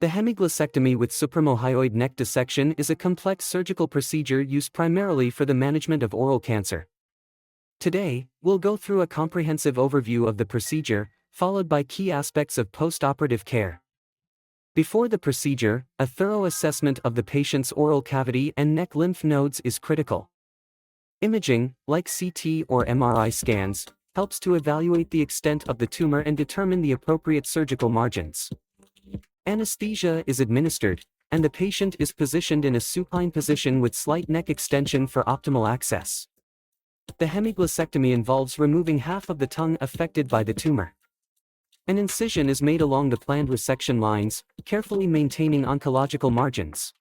The hemiglossectomy with supraomohyoid neck dissection is a complex surgical procedure used primarily for the management of oral cancer. Today, we'll go through a comprehensive overview of the procedure, followed by key aspects of post-operative care. Before the procedure, a thorough assessment of the patient's oral cavity and neck lymph nodes is critical. Imaging, like CT or MRI scans, helps to evaluate the extent of the tumor and determine the appropriate surgical margins. Anesthesia is administered, and the patient is positioned in a supine position with slight neck extension for optimal access. The hemiglossectomy involves removing half of the tongue affected by the tumor. An incision is made along the planned resection lines, carefully maintaining oncological margins.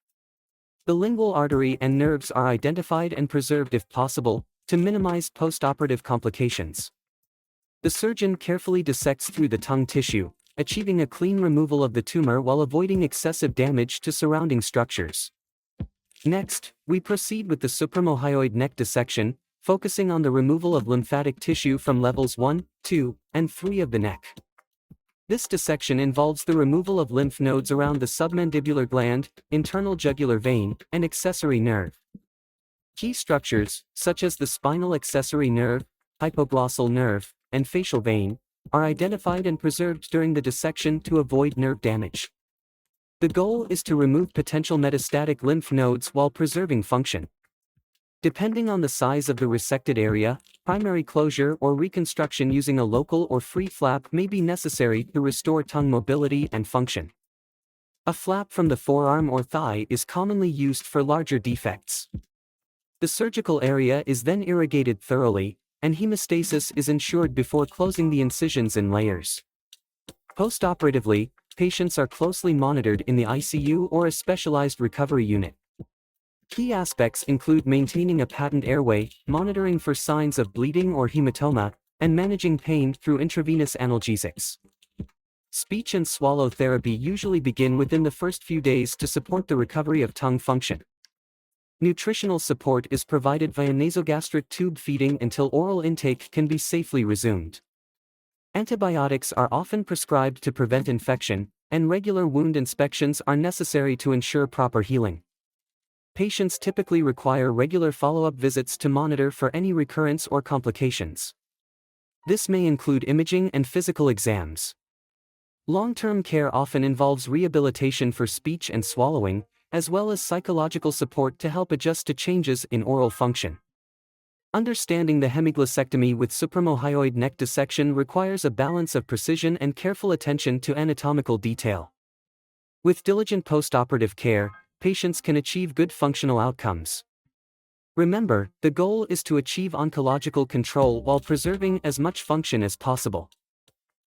The lingual artery and nerves are identified and preserved if possible, to minimize post-operative complications. The surgeon carefully dissects through the tongue tissue, achieving a clean removal of the tumor while avoiding excessive damage to surrounding structures. Next, we proceed with the supraomohyoid neck dissection, focusing on the removal of lymphatic tissue from levels 1, 2, and 3 of the neck. This dissection involves the removal of lymph nodes around the submandibular gland, internal jugular vein, and accessory nerve. Key structures, such as the spinal accessory nerve, hypoglossal nerve, and facial vein, are identified and preserved during the dissection to avoid nerve damage. The goal is to remove potential metastatic lymph nodes while preserving function. Depending on the size of the resected area, primary closure or reconstruction using a local or free flap may be necessary to restore tongue mobility and function. A flap from the forearm or thigh is commonly used for larger defects. The surgical area is then irrigated thoroughly, and hemostasis is ensured before closing the incisions in layers. Post-operatively, patients are closely monitored in the ICU or a specialized recovery unit. Key aspects include maintaining a patent airway, monitoring for signs of bleeding or hematoma, and managing pain through intravenous analgesics. Speech and swallow therapy usually begin within the first few days to support the recovery of tongue function. Nutritional support is provided via nasogastric tube feeding until oral intake can be safely resumed. Antibiotics are often prescribed to prevent infection, and regular wound inspections are necessary to ensure proper healing. Patients typically require regular follow-up visits to monitor for any recurrence or complications. This may include imaging and physical exams. Long-term care often involves rehabilitation for speech and swallowing, as well as psychological support to help adjust to changes in oral function. Understanding the hemiglossectomy with supraomohyoid neck dissection requires a balance of precision and careful attention to anatomical detail. With diligent post-operative care, patients can achieve good functional outcomes. Remember, the goal is to achieve oncological control while preserving as much function as possible.